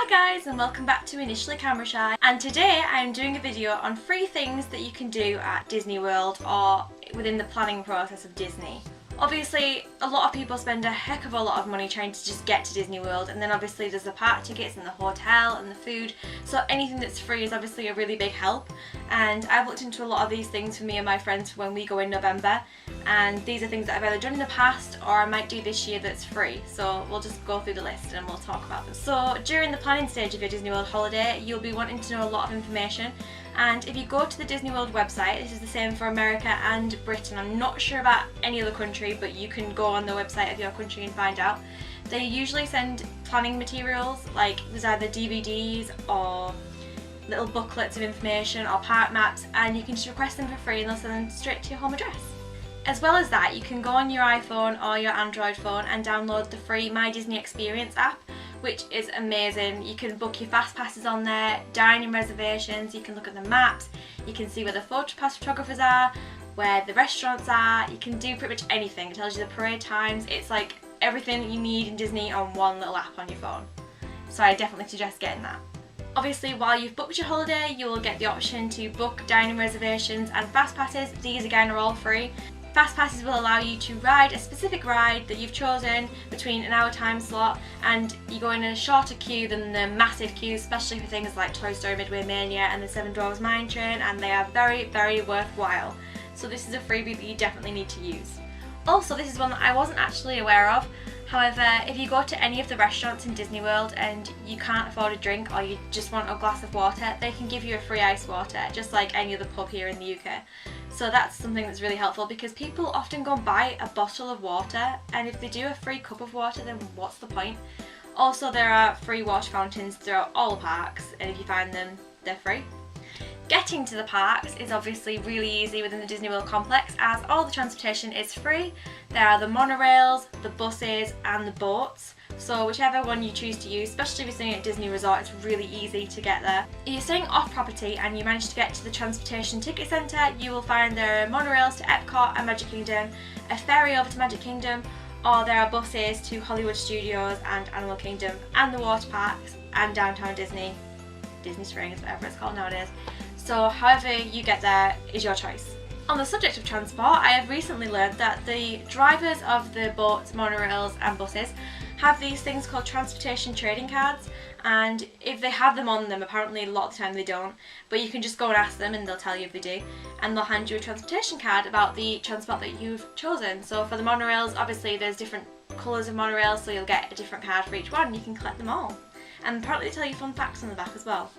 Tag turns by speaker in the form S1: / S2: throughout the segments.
S1: Hi guys, and welcome back to Initially Camera Shy, and today I am doing a video on free things that you can do at Disney World or within the planning process of Disney. Obviously a lot of people spend a heck of a lot of money trying to just get to Disney World, and then obviously there's the park tickets and the hotel and the food, so anything that's free is obviously a really big help. And I've looked into a lot of these things for me and my friends when we go in November, and these are things that I've either done in the past or I might do this year that's free, so we'll just go through the list and we'll talk about them. So during the planning stage of your Disney World holiday you'll be wanting to know a lot of information, and if you go to the Disney World website, this is the same for America and Britain, I'm not sure about any other country, but you can go on the website of your country and find out. They usually send planning materials, like there's either DVDs or little booklets of information or park maps, and you can just request them for free and they'll send them straight to your home address. As well as that, you can go on your iPhone or your Android phone and download the free My Disney Experience app, which is amazing. You can book your fast passes on there, dining reservations, you can look at the maps, you can see where the photopass photographers are, where the restaurants are, you can do pretty much anything. It tells you the parade times. It's like everything you need in Disney on one little app on your phone. So I definitely suggest getting that. Obviously while you've booked your holiday you will get the option to book dining reservations and fast passes. These again are all free. Fast passes will allow you to ride a specific ride that you've chosen between an hour time slot, and you go in a shorter queue than the massive queues, especially for things like Toy Story Midway Mania and the Seven Dwarfs Mine Train, and they are very, very worthwhile. So this is a freebie that you definitely need to use. Also, this is one that I wasn't actually aware of. However, if you go to any of the restaurants in Disney World and you can't afford a drink or you just want a glass of water, they can give you a free ice water, just like any other pub here in the UK. So that's something that's really helpful, because people often go and buy a bottle of water, and if they do a free cup of water, then what's the point? Also, there are free water fountains throughout all the parks, and if you find them, they're free. Getting to the parks is obviously really easy within the Disney World complex, as all the transportation is free. There are the monorails, the buses and the boats, so whichever one you choose to use, especially if you're staying at Disney Resort, it's really easy to get there. If you're staying off property and you manage to get to the transportation ticket centre, you will find there are monorails to Epcot and Magic Kingdom, a ferry over to Magic Kingdom, or there are buses to Hollywood Studios and Animal Kingdom and the water parks and Downtown Disney, Disney Springs, whatever it's called nowadays. So however you get there is your choice. On the subject of transport, I have recently learned that the drivers of the boats, monorails and buses have these things called transportation trading cards, and if they have them on them, apparently a lot of the time they don't, but you can just go and ask them and they'll tell you if they do, and they'll hand you a transportation card about the transport that you've chosen. So for the monorails, obviously there's different colours of monorails, so you'll get a different card for each one and you can collect them all. And apparently they tell you fun facts on the back as well.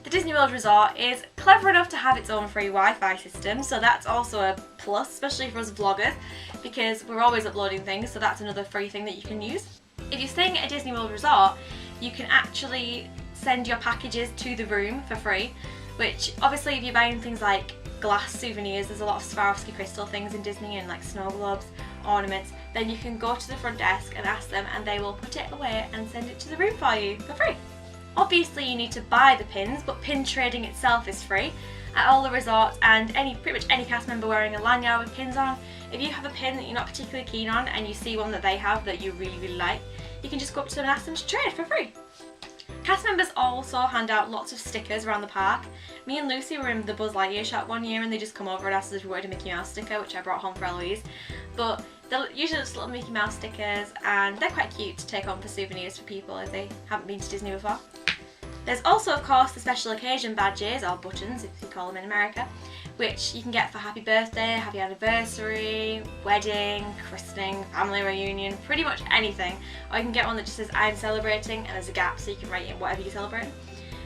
S1: The Disney World Resort is clever enough to have its own free Wi-Fi system, so that's also a plus, especially for us vloggers, because we're always uploading things, so that's another free thing that you can use. If you're staying at a Disney World Resort, you can actually send your packages to the room for free, which obviously if you're buying things like glass souvenirs, there's a lot of Swarovski crystal things in Disney and like snow globes, ornaments, then you can go to the front desk and ask them and they will put it away and send it to the room for you for free. Obviously you need to buy the pins, but pin trading itself is free at all the resorts, and pretty much any cast member wearing a lanyard with pins on. If you have a pin that you're not particularly keen on and you see one that they have that you really, really like, you can just go up to them and ask them to trade for free. Cast members also hand out lots of stickers around the park. Me and Lucy were in the Buzz Lightyear shop one year and they just come over and asked us if we wanted a Mickey Mouse sticker, which I brought home for Eloise. But they're usually just little Mickey Mouse stickers, and they're quite cute to take home for souvenirs for people if they haven't been to Disney before. There's also of course the special occasion badges, or buttons if you call them in America, which you can get for happy birthday, happy anniversary, wedding, christening, family reunion, pretty much anything. Or you can get one that just says I'm celebrating and there's a gap so you can write in whatever you're celebrating.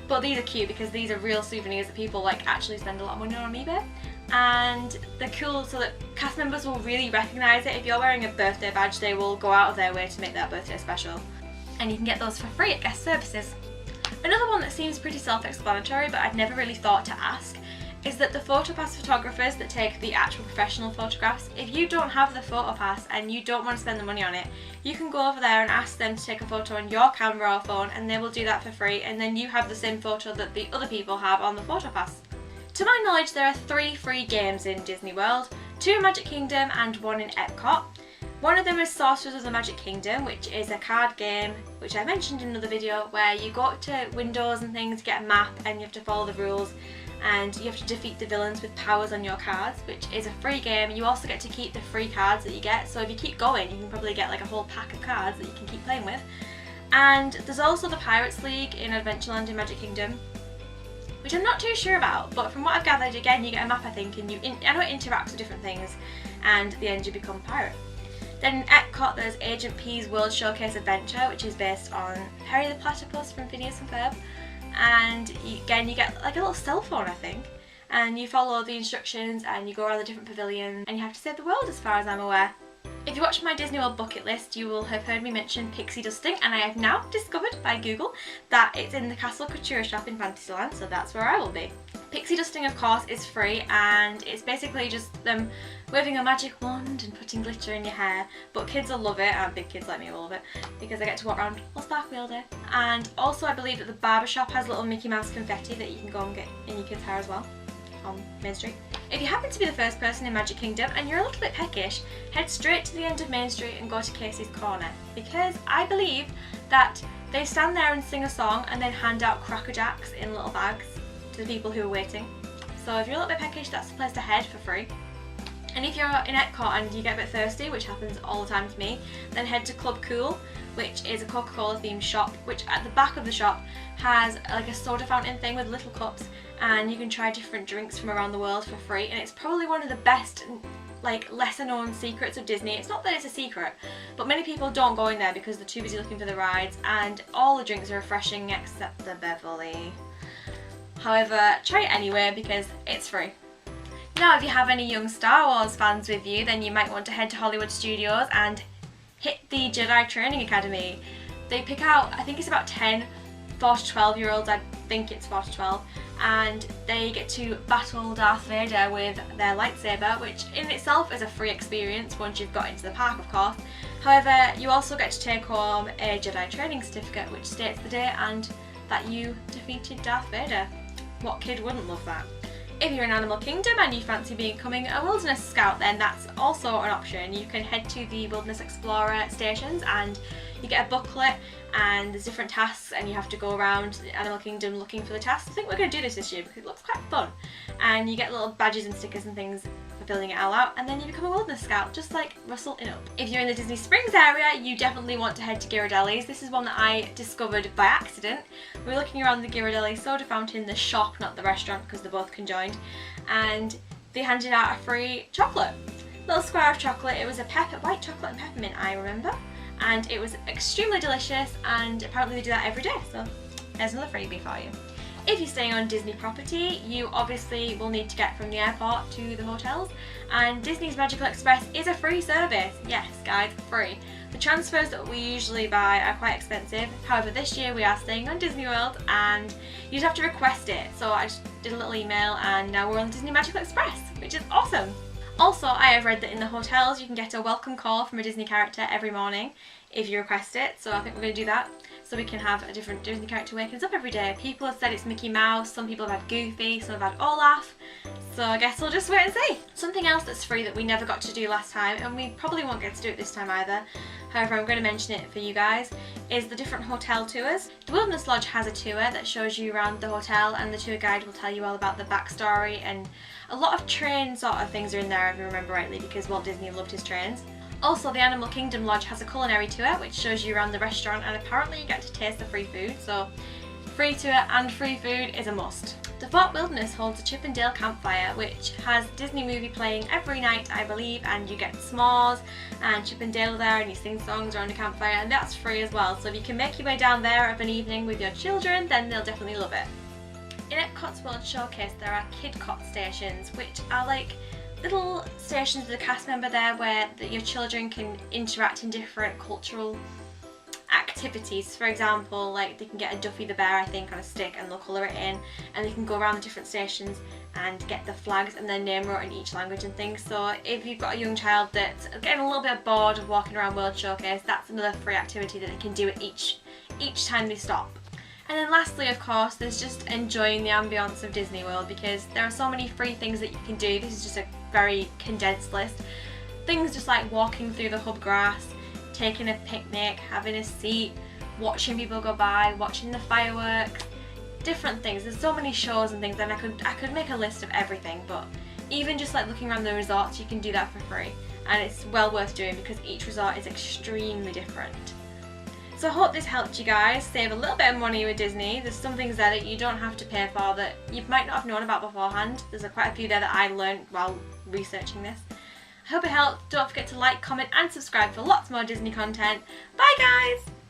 S1: But these are cute because these are real souvenirs that people like actually spend a lot of money on eBay. And they're cool so that cast members will really recognise it. If you're wearing a birthday badge, they will go out of their way to make that birthday special. And you can get those for free at guest services. Another one that seems pretty self-explanatory but I've never really thought to ask is that the PhotoPass photographers that take the actual professional photographs, if you don't have the PhotoPass and you don't want to spend the money on it, you can go over there and ask them to take a photo on your camera or phone and they will do that for free, and then you have the same photo that the other people have on the PhotoPass. To my knowledge there are 3 free games in Disney World, 2 in Magic Kingdom and 1 in Epcot. One of them is Sorcerers of the Magic Kingdom, which is a card game, which I mentioned in another video, where you go up to windows and things, get a map, and you have to follow the rules, and you have to defeat the villains with powers on your cards, which is a free game. You also get to keep the free cards that you get, so if you keep going, you can probably get like a whole pack of cards that you can keep playing with. And there's also the Pirates League in Adventureland in Magic Kingdom, which I'm not too sure about, but from what I've gathered, again, you get a map, I think, and I know it interacts with different things, and at the end you become a pirate. Then in Epcot there's Agent P's World Showcase Adventure, which is based on Perry the Platypus from Phineas and Ferb, and again you get like a little cell phone, I think, and you follow the instructions and you go around the different pavilions and you have to save the world, as far as I'm aware. If you watch my Disney World bucket list, you will have heard me mention pixie dusting, and I have now discovered by Google that it's in the Castle Couture shop in Fantasyland, so that's where I will be. Pixie dusting, of course, is free, and it's basically just them waving a magic wand and putting glitter in your hair, but kids will love it, and big kids like me will love it, because I get to walk around all sparkly all day. And also I believe that the barber shop has little Mickey Mouse confetti that you can go and get in your kids' hair as well, on Main Street. If you happen to be the first person in Magic Kingdom and you're a little bit peckish, head straight to the end of Main Street and go to Casey's Corner, because I believe that they stand there and sing a song and then hand out Cracker Jacks in little bags to the people who are waiting. So if you're a little bit peckish, that's the place to head for free. And if you're in Epcot and you get a bit thirsty, which happens all the time to me, then head to Club Cool, which is a Coca-Cola themed shop, which at the back of the shop has like a soda fountain thing with little cups, and you can try different drinks from around the world for free, and it's probably one of the best, like, lesser known secrets of Disney. It's not that it's a secret, but many people don't go in there because they're too busy looking for the rides, and all the drinks are refreshing except the Beverly. However, try it anyway because it's free. Now, if you have any young Star Wars fans with you, then you might want to head to Hollywood Studios and hit the Jedi Training Academy. They pick out, I think it's about 10 4 to 12 year olds, I think it's 4 to 12, and they get to battle Darth Vader with their lightsaber, which in itself is a free experience once you've got into the park, of course. However, you also get to take home a Jedi Training Certificate which states the day and that you defeated Darth Vader. What kid wouldn't love that? If you're in Animal Kingdom and you fancy becoming a Wilderness Scout, then that's also an option. You can head to the Wilderness Explorer stations and you get a booklet and there's different tasks and you have to go around Animal Kingdom looking for the tasks. I think we're going to do this year because it looks quite fun. And you get little badges and stickers and things for filling it all out, and then you become a Wilderness Scout, just like Russell in Up. If you're in the Disney Springs area, you definitely want to head to Ghirardelli's. This is one that I discovered by accident. We were looking around the Ghirardelli soda fountain, the shop, not the restaurant, because they're both conjoined, and they handed out a free chocolate. Little square of chocolate. It was a white chocolate and peppermint, I remember, and it was extremely delicious, and apparently they do that every day, so there's another freebie for you. If you're staying on Disney property, you obviously will need to get from the airport to the hotels, and Disney's Magical Express is a free service. Yes, guys, free. The transfers that we usually buy are quite expensive. However, this year we are staying on Disney World and you just have to request it. So I just did a little email and now we're on Disney Magical Express, which is awesome. Also, I have read that in the hotels you can get a welcome call from a Disney character every morning if you request it, so I think we're going to do that, so we can have a different Disney character waking us up every day. People have said it's Mickey Mouse, some people have had Goofy, some have had Olaf, so I guess we'll just wait and see. Something else that's free that we never got to do last time, and we probably won't get to do it this time either, however I'm going to mention it for you guys, is the different hotel tours. The Wilderness Lodge has a tour that shows you around the hotel, and the tour guide will tell you all about the backstory, and a lot of train sort of things are in there if you remember rightly, because Walt Disney loved his trains. Also, the Animal Kingdom Lodge has a culinary tour which shows you around the restaurant, and apparently you get to taste the free food, so free tour and free food is a must. The Fort Wilderness holds a Chip 'n Dale campfire which has Disney movie playing every night, I believe, and you get s'mores and Chip 'n Dale there and you sing songs around a campfire, and that's free as well, so if you can make your way down there of an evening with your children, then they'll definitely love it. In Epcot's World Showcase there are Kid Cot stations, which are like little stations with a cast member there where your children can interact in different cultural activities. For example, like they can get a Duffy the Bear, I think, on a stick and they'll colour it in, and they can go around the different stations and get the flags and their name wrote in each language and things. So if you've got a young child that's getting a little bit bored of walking around World Showcase, that's another free activity that they can do at each time they stop. And then lastly, of course, there's just enjoying the ambience of Disney World, because there are so many free things that you can do. This is just a very condensed list. things just like walking through the hub grass, taking a picnic, having a seat, watching people go by, watching the fireworks, different things. There's so many shows and things, and I could make a list of everything, but even just like looking around the resorts, you can do that for free, and it's well worth doing because each resort is extremely different. So I hope this helped you guys save a little bit of money with Disney. There's some things there that you don't have to pay for that you might not have known about beforehand. There's quite a few there that I learned while researching this. I hope it helped. Don't forget to like, comment and subscribe for lots more Disney content. Bye guys!